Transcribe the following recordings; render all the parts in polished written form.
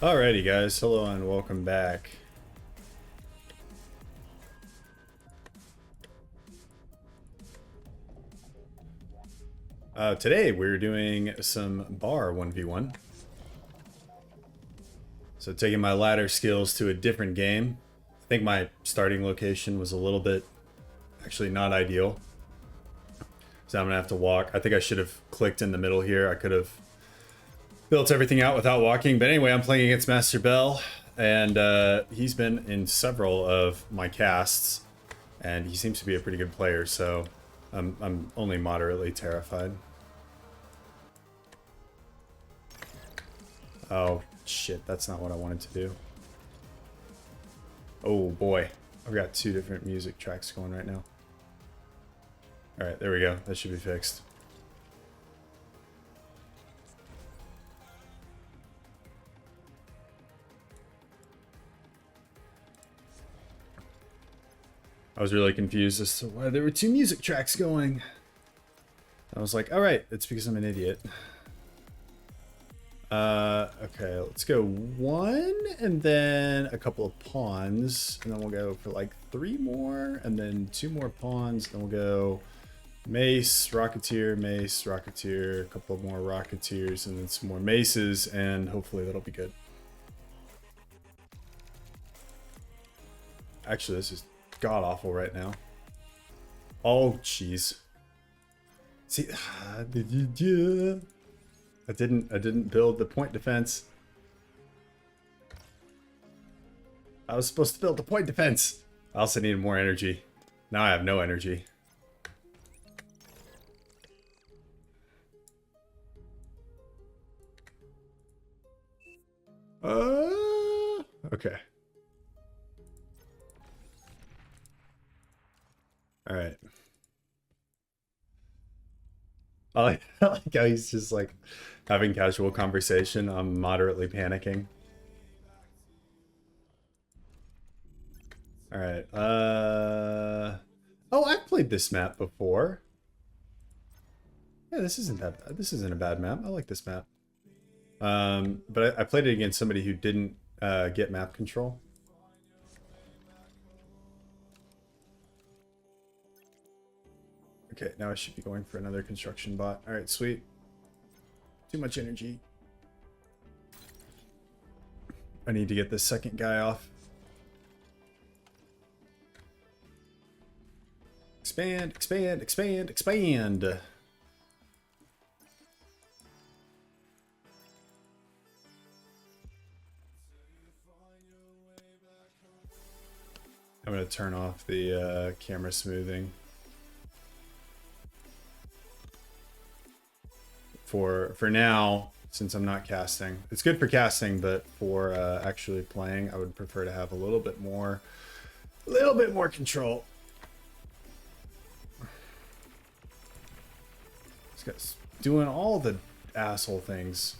Alrighty guys, hello and welcome back. Today we're doing some bar 1v1. So taking my ladder skills to a different game. I think my starting location was a little bit, actually not ideal. So I'm gonna have to walk. I think I should have clicked in the middle here. I could have built everything out without walking. But anyway, I'm playing against Master Bell, and he's been in several of my casts, and he seems to be a pretty good player, so I'm only moderately terrified. Oh, shit, that's not what I wanted to do. Oh, boy. I've got two different music tracks going right now. Alright, there we go. That should be fixed. I was really confused as to why there were two music tracks going. I was like, alright, it's because I'm an idiot. Okay, let's go one, and then a couple of pawns, and then we'll go for like three more, and then two more pawns, then we'll go mace, rocketeer, a couple more rocketeers, and then some more maces, and hopefully that'll be good. Actually, this is god-awful right now. Oh, jeez. See, I didn't build the point defense. I was supposed to build the point defense. I also needed more energy. Now I have no energy. Okay. All right. I like how he's just like having casual conversation. I'm moderately panicking. All right. Oh, I've played this map before. Yeah, this isn't that bad. This isn't a bad map. I like this map. But I played it against somebody who didn't get map control. Okay, now I should be going for another construction bot. All right, sweet. Too much energy. I need to get this second guy off. Expand, expand, expand, expand. I'm going to turn off the camera smoothing. For now, since I'm not casting. It's good for casting, but for actually playing, I would prefer to have a little bit more control. This guy's doing all the asshole things.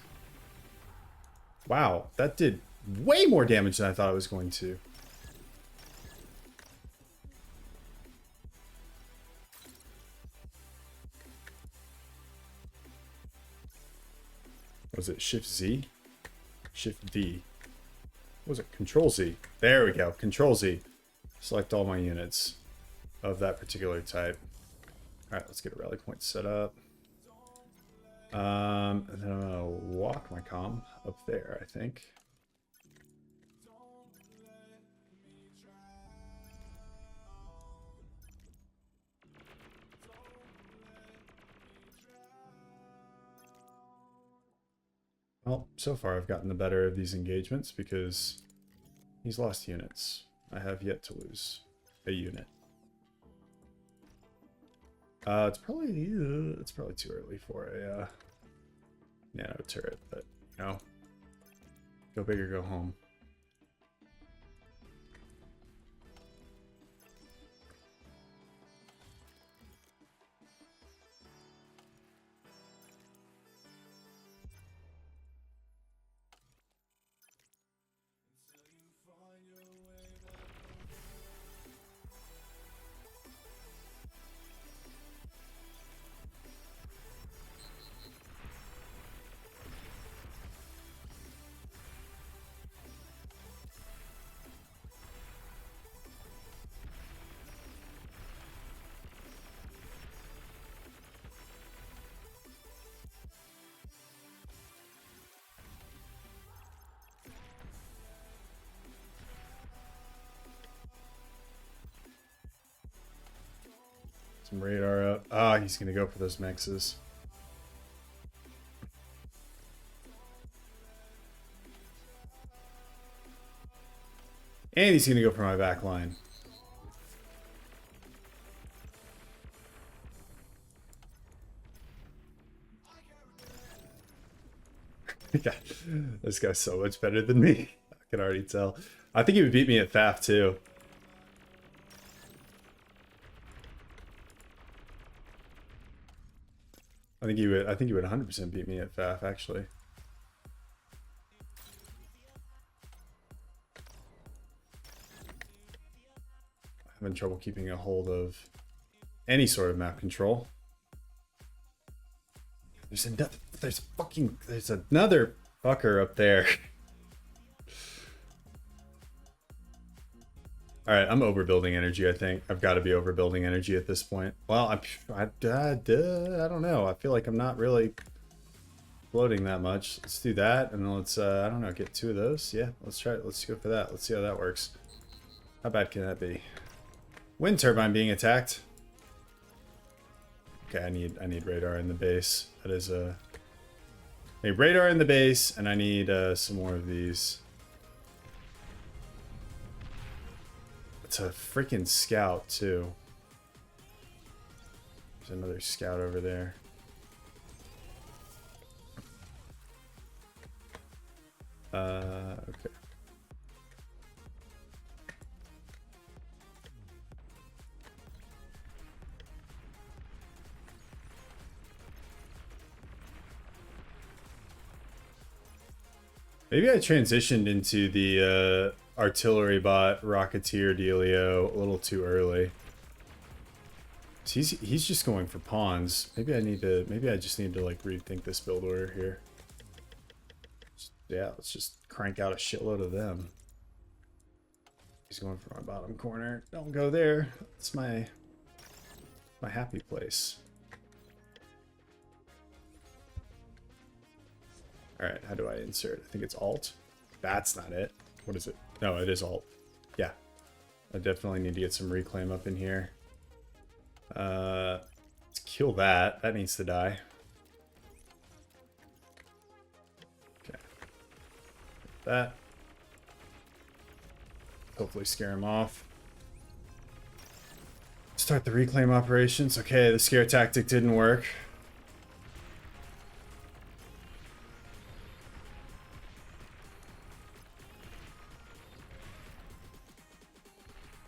Wow, that did way more damage than I thought it was going to. Was it Shift Z? Shift D. What was it? Control Z. There we go. Control Z. Select all my units of that particular type. Alright, let's get a rally point set up. And then I'm gonna walk my comm up there, I think. Well, so far I've gotten the better of these engagements because he's lost units. I have yet to lose a unit. It's probably too early for a nano turret, but you know, go big or go home. Some radar up. Ah, he's gonna go for those mexes. And he's gonna go for my back line. God, this guy's so much better than me. I can already tell. I think he would beat me at FAF too. I think he would 100% beat me at FAF actually. I'm having trouble keeping a hold of any sort of map control. There's another fucker up there. Alright, I'm overbuilding energy, I think. I've got to be overbuilding energy at this point. Well, I don't know. I feel like I'm not really floating that much. Let's do that, and then let's, I don't know, get 2 of those. Yeah, let's try it. Let's go for that. Let's see how that works. How bad can that be? Wind turbine being attacked. Okay, I need radar in the base. That is a radar in the base, and I need some more of these. It's a freaking scout too. There's another scout over there. Okay. Maybe I transitioned into the artillery bot rocketeer dealio a little too early. He's just going for pawns. Maybe I just need to like rethink this build order here. Yeah, let's just crank out a shitload of them. He's going for my bottom corner. Don't go there. It's my happy place. Alright, how do I insert? I think it's Alt. That's not it. What is it? No, it is Alt. Yeah. I definitely need to get some reclaim up in here. Let's kill that. That needs to die. Okay. That. Hopefully scare him off. Start the reclaim operations. Okay, the scare tactic didn't work.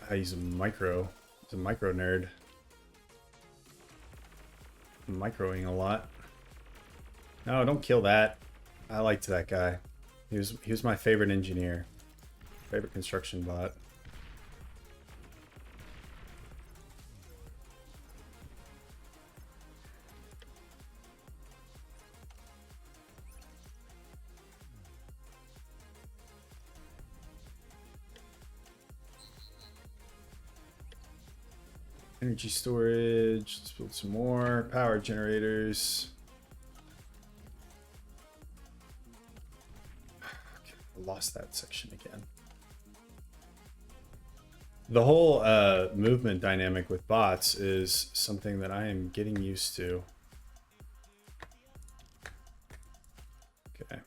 He's a micro. He's a micro nerd. I'm microing a lot. No, don't kill that. I liked that guy. He was my favorite engineer. Favorite construction bot. Energy storage, let's build some more. Power generators. Okay, I lost that section again. The whole movement dynamic with bots is something that I am getting used to. Okay.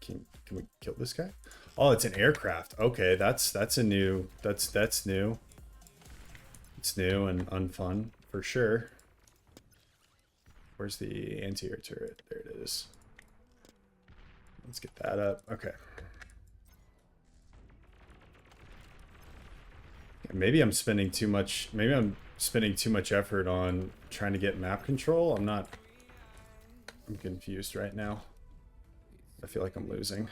Can we kill this guy? Oh, it's an aircraft. Okay, that's new. That's new. It's new and unfun for sure. Where's the anti-air turret? There it is. Let's get that up. Okay. Maybe I'm spending too much. Maybe I'm spending too much effort on trying to get map control. I'm confused right now. I feel like I'm losing.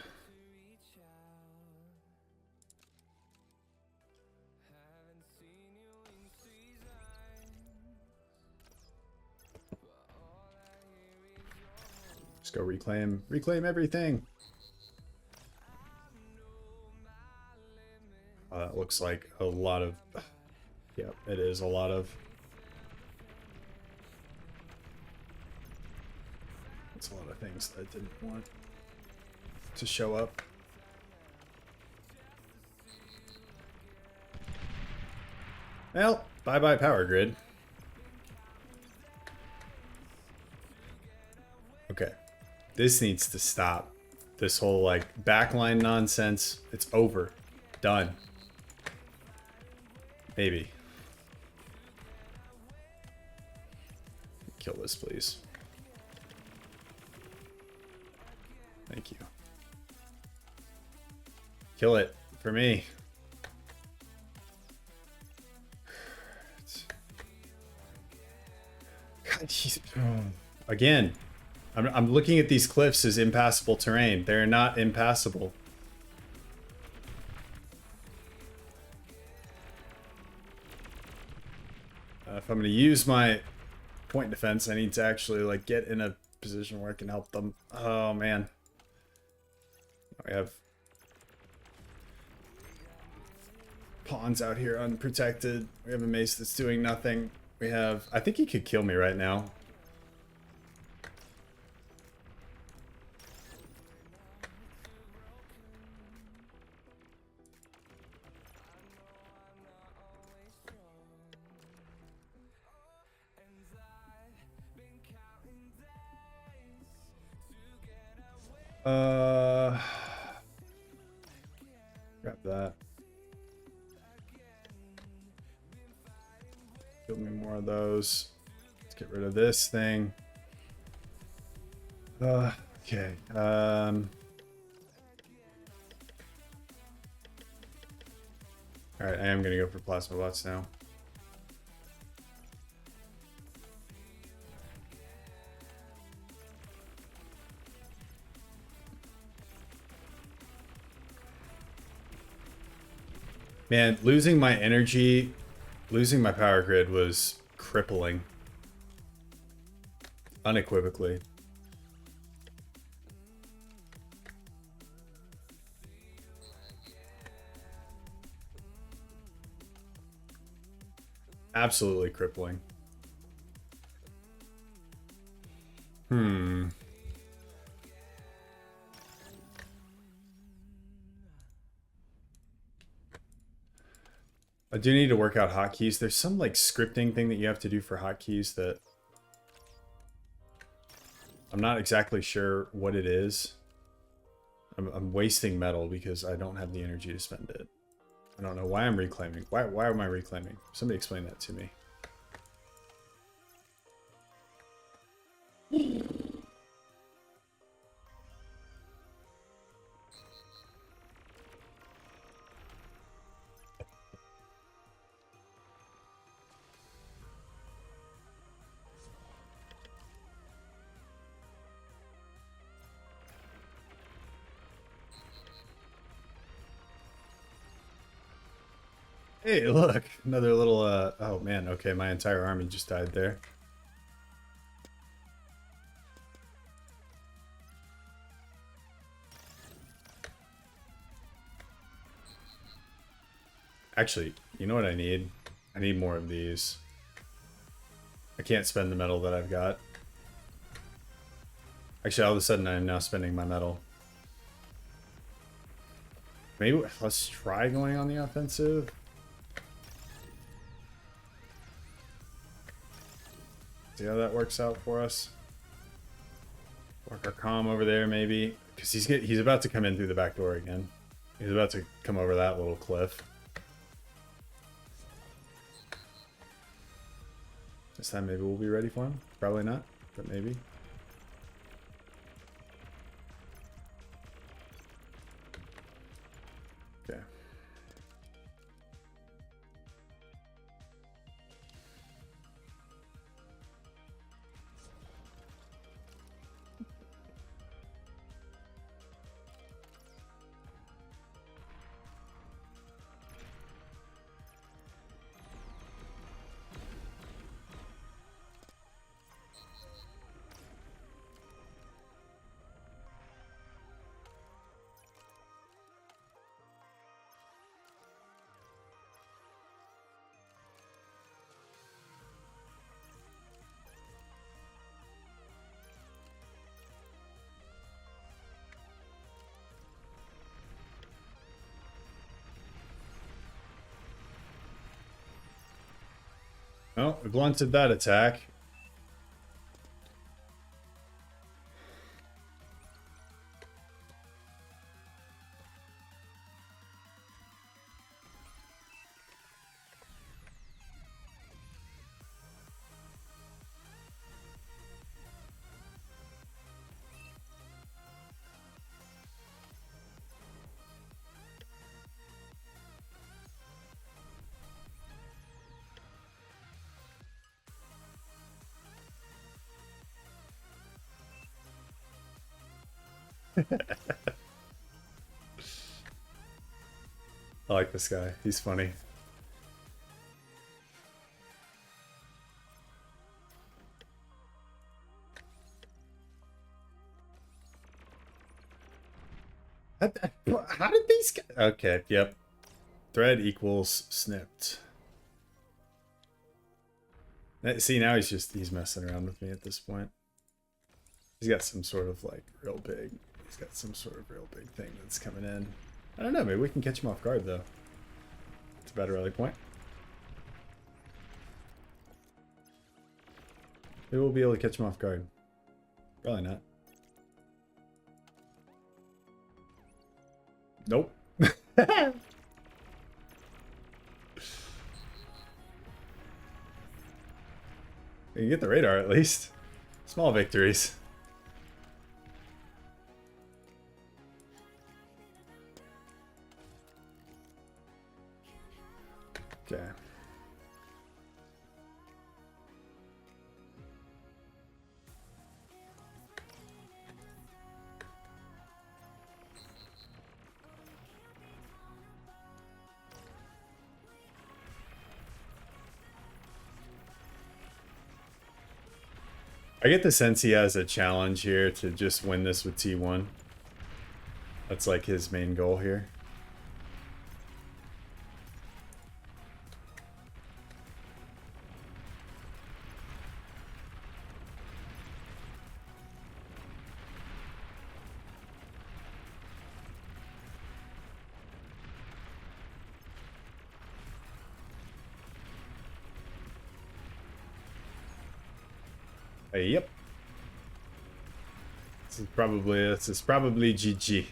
Just go reclaim everything. That looks like a lot of, yep, it is a lot of. It's a lot of things that I didn't want to show up. Well, Bye-bye power grid. Okay. This needs to stop. This whole, like, backline nonsense. It's over. Done. Maybe. Kill this, please. Thank you. Kill it for me. God, again, I'm looking at these cliffs as impassable terrain. They're not impassable. If I'm going to use my point defense, I need to actually like get in a position where I can help them. Oh man. We have pawns out here unprotected. We have a mace that's doing nothing. We have... I think he could kill me right now. Grab that. Give me more of those. Let's get rid of this thing. Okay. Alright, I am gonna go for plasma bots now. Man, losing my energy, losing my power grid was crippling. Unequivocally. Absolutely crippling. I do need to work out hotkeys. There's some like scripting thing that you have to do for hotkeys that I'm not exactly sure what it is. I'm wasting metal because I don't have the energy to spend it. I don't know why I'm reclaiming. Why am I reclaiming? Somebody explain that to me. Hey, look, another little, oh man, okay, my entire army just died there. Actually, you know what I need? I need more of these. I can't spend the metal that I've got. Actually, all of a sudden, I'm now spending my metal. Maybe, let's try going on the offensive. See how that works out for us. Work our comm over there, maybe. Because he's about to come in through the back door again. He's about to come over that little cliff. This time maybe we'll be ready for him. Probably not, but maybe. Okay. Oh, we blunted that attack. I like this guy. He's funny. How did these guys... Okay, yep. Thread equals snipped. See, now he's messing around with me at this point. He's got some sort of like he's got some sort of real big thing that's coming in. I don't know, maybe we can catch him off guard though. It's a better early point. Maybe we'll be able to catch him off guard. Probably not. Nope. You get the radar at least. Small victories. Okay. I get the sense he has a challenge here to just win this with T1. That's like his main goal here. Yep. This is probably GG.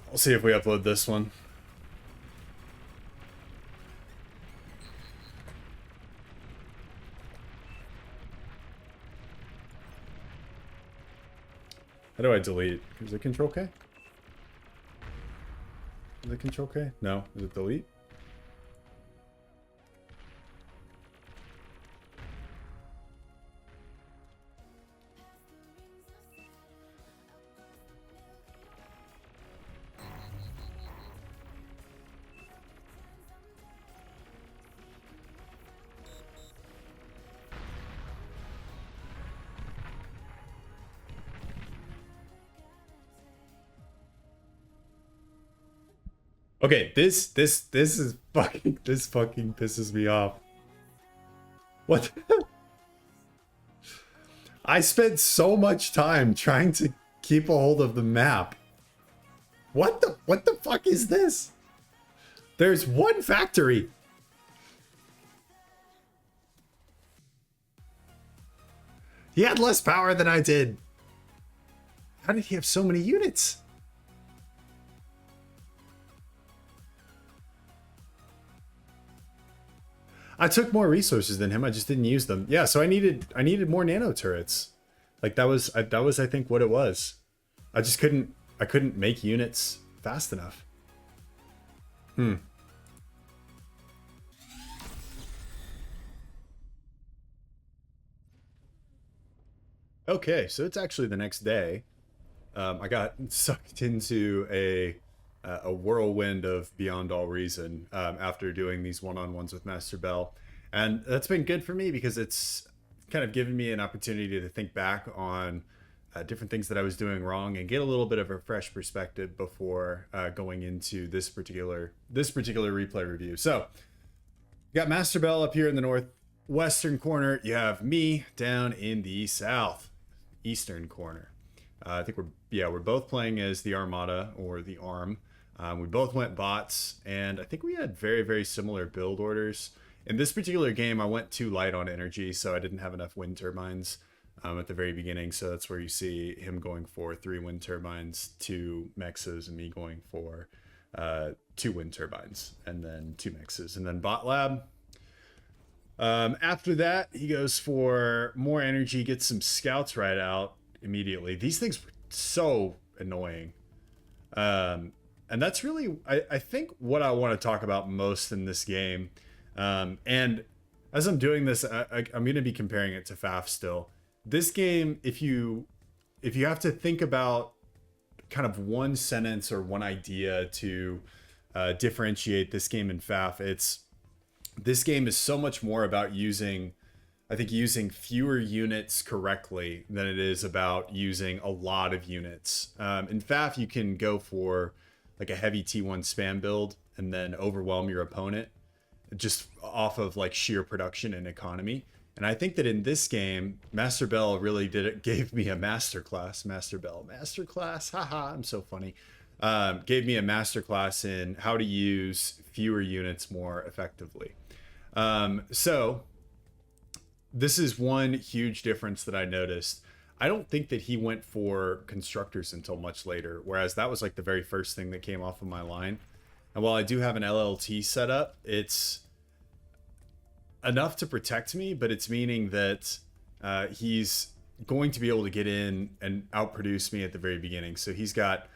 I'll see if we upload this one. How do I delete? Is it Control K? Is it Control K? No. Is it delete? Okay, this is fucking pisses me off. What? I spent so much time trying to keep a hold of the map. What the fuck is this? There's one factory. He had less power than I did. How did he have so many units? I took more resources than him. I just didn't use them. Yeah, so I needed more nano turrets. Like that was I think what it was. I just couldn't make units fast enough. Okay, so it's actually the next day. I got sucked into a whirlwind of Beyond All Reason after doing these one-on-ones with Master Bell, and that's been good for me because it's kind of given me an opportunity to think back on different things that I was doing wrong and get a little bit of a fresh perspective before going into this particular replay review. So, you got Master Bell up here in the northwestern corner. You have me down in the southeastern corner. I think we're both playing as the Armada or the Arm. We both went bots, and I think we had very, very similar build orders. In this particular game, I went too light on energy, so I didn't have enough wind turbines at the very beginning. So that's where you see him going for 3 wind turbines, 2 mexes, and me going for 2 wind turbines, and then 2 mexes. And then bot lab. After that, he goes for more energy, gets some scouts right out immediately. These things were so annoying. And that's really, I think, what I want to talk about most in this game. And as I'm doing this, I'm going to be comparing it to FAF still. This game, if you have to think about kind of one sentence or one idea to differentiate this game and FAF, this game is so much more about using fewer units correctly than it is about using a lot of units. In FAF, you can go for like a heavy T1 spam build and then overwhelm your opponent just off of like sheer production and economy. And I think that in this game, Master Bell really gave me a masterclass. Master Bell, masterclass, haha, I'm so funny. Gave me a masterclass in how to use fewer units more effectively. So this is one huge difference that I noticed. I don't think that he went for constructors until much later, whereas that was like the very first thing that came off of my line. And while I do have an LLT set up, it's enough to protect me, but it's meaning that he's going to be able to get in and outproduce me at the very beginning. So he's got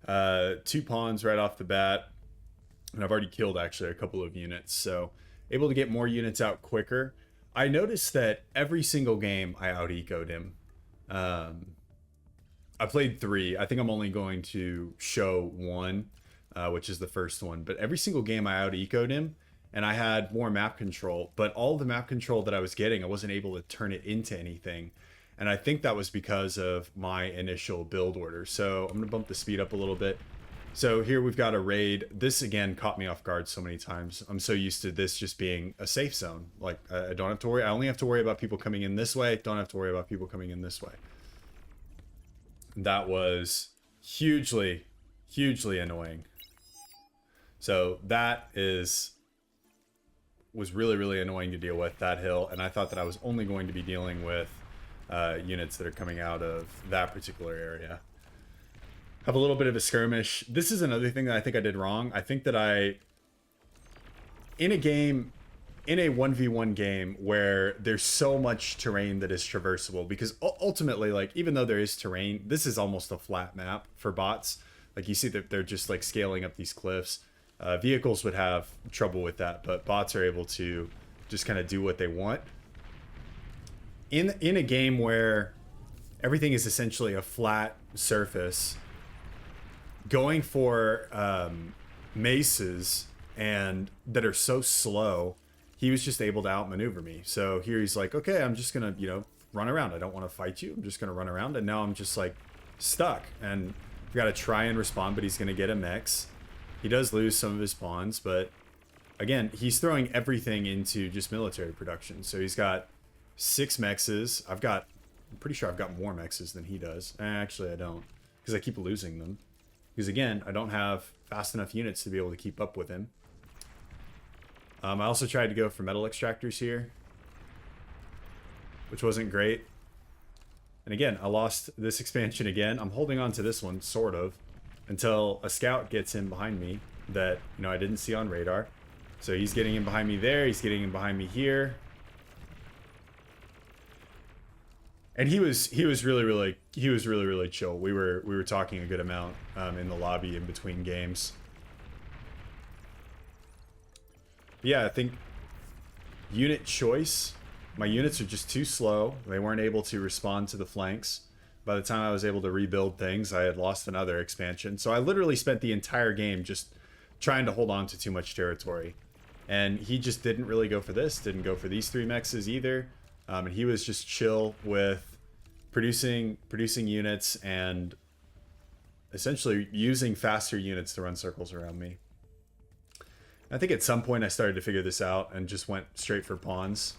2 pawns right off the bat, and I've already killed actually a couple of units, so able to get more units out quicker. I noticed that every single game I out-ecoed him. I played 3. I think I'm only going to show 1, which is the first one. But every single game I out-ecoed him, and I had more map control. But all the map control that I was getting, I wasn't able to turn it into anything. And I think that was because of my initial build order. So I'm going to bump the speed up a little bit. So here we've got a raid. This, again, caught me off guard so many times. I'm so used to this just being a safe zone. Like, I don't have to worry. I only have to worry about people coming in this way. Don't have to worry about people coming in this way. That was hugely, hugely annoying. So that was really, really annoying to deal with, that hill. And I thought that I was only going to be dealing with units that are coming out of that particular area. Have a little bit of a skirmish. This is another thing that I think I did wrong. I think that in a 1v1 game where there's so much terrain that is traversable, because ultimately, like, even though there is terrain, this is almost a flat map for bots. Like, you see that they're just like scaling up these cliffs. Vehicles would have trouble with that, but bots are able to just kind of do what they want. In a game where everything is essentially a flat surface, going for maces and that are so slow, he was just able to outmaneuver me. So here he's like, okay, I'm just gonna, run around. I don't want to fight you. I'm just gonna run around. And now I'm just like stuck. And I've got to try and respond, but he's gonna get a mix. He does lose some of his pawns, but again, he's throwing everything into just military production. So he's got 6 mexes. I'm pretty sure I've got more mexes than he does. Actually, I don't, because I keep losing them. Because again, I don't have fast enough units to be able to keep up with him. I also tried to go for metal extractors here, which wasn't great. And again, I lost this expansion again. I'm holding on to this one, sort of, until a scout gets in behind me that, I didn't see on radar. So he's getting in behind me there. He's getting in behind me here. And he was really chill. We were talking a good amount in the lobby in between games. Yeah, I think unit choice. My units are just too slow. They weren't able to respond to the flanks. By the time I was able to rebuild things, I had lost another expansion. So I literally spent the entire game just trying to hold on to too much territory. And he just didn't really go for this. Didn't go for these 3 mexes either. And he was just chill with producing units and essentially using faster units to run circles around me. I think at some point I started to figure this out and just went straight for pawns.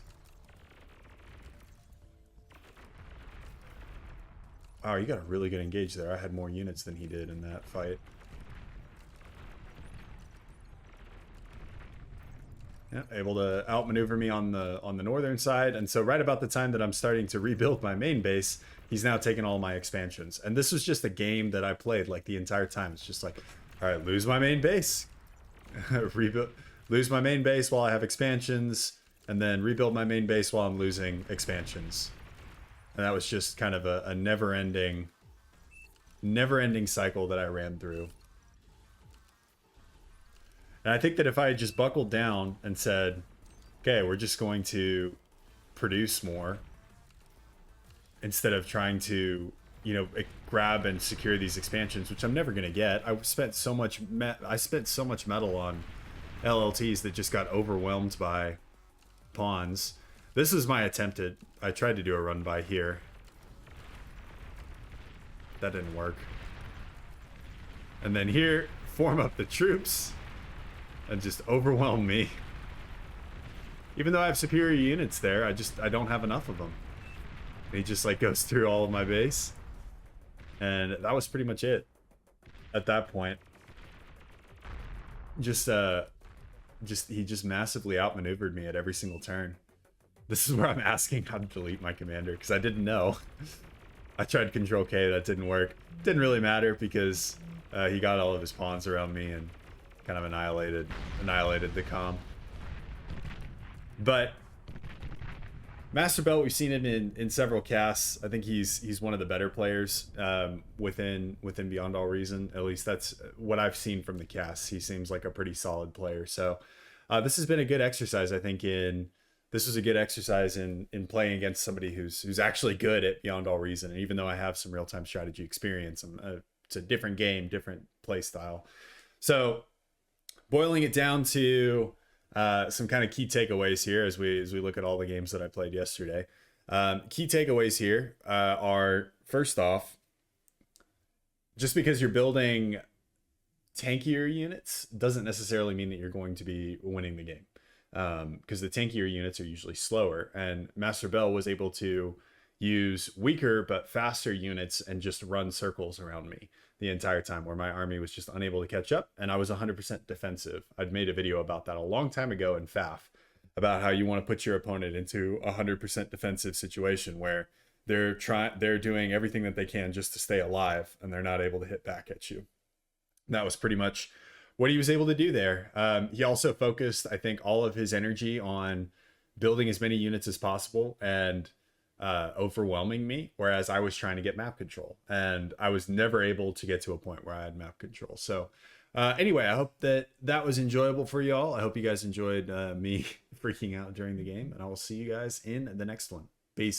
Wow, you got a really good engage there. I had more units than he did in that fight. Yeah, able to outmaneuver me on the northern side, and so right about the time that I'm starting to rebuild my main base, he's now taken all my expansions. And this was just a game that I played like the entire time. It's just like, all right, lose my main base, rebuild, lose my main base while I have expansions, and then rebuild my main base while I'm losing expansions. And that was just kind of a never-ending cycle that I ran through. And I think that if I had just buckled down and said, okay, we're just going to produce more instead of trying to, grab and secure these expansions, which I'm never going to get. I spent so much metal on LLTs that just got overwhelmed by pawns. This is my I tried to do a run by here. That didn't work. And then here, form up the troops and just overwhelm me. Even though I have superior units there, I don't have enough of them. He just like goes through all of my base. And that was pretty much it at that point. He just massively outmaneuvered me at every single turn. This is where I'm asking how to delete my commander, because I didn't know. I tried Control K, that didn't work. Didn't really matter because he got all of his pawns around me and kind of annihilated the comm. But Master Belt, we've seen it in several casts. I think he's one of the better players within Beyond All Reason. At least that's what I've seen from the casts. He seems like a pretty solid player. So this has been a good exercise, I think. This was a good exercise in playing against somebody who's actually good at Beyond All Reason. And even though I have some real-time strategy experience, it's a different game, different play style. So boiling it down to some kind of key takeaways here as we look at all the games that I played yesterday. Key takeaways here are, first off, just because you're building tankier units doesn't necessarily mean that you're going to be winning the game. Because the tankier units are usually slower, and Master Bell was able to use weaker but faster units and just run circles around me the entire time, where my army was just unable to catch up, and I was 100% defensive. I'd made a video about that a long time ago in FAF, about how you want to put your opponent into a 100% defensive situation where they're doing everything that they can just to stay alive, and they're not able to hit back at you. And that was pretty much what he was able to do there. He also focused, I think, all of his energy on building as many units as possible and overwhelming me, whereas I was trying to get map control, and I was never able to get to a point where I had map control. So anyway, I hope that was enjoyable for y'all. I hope you guys enjoyed me freaking out during the game, and I will see you guys in the next one. Peace.